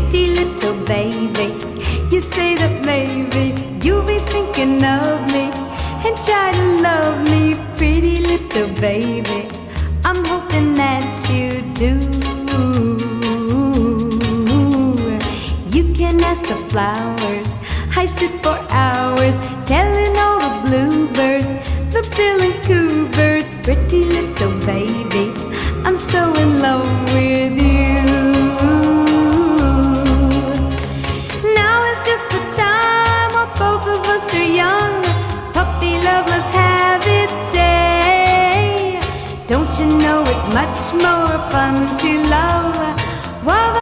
pretty little baby. You say that maybe you'll be thinking of me and try to love me, pretty little baby. I'm hoping that you do. You can ask the flowers, I sit for hours telling all the bluebirds, the bill and coo birds, pretty little baby, I'm so in love with you. Now is just the time while both of us are young. Puppy love must have its day. Don't you know it's much more fun to love while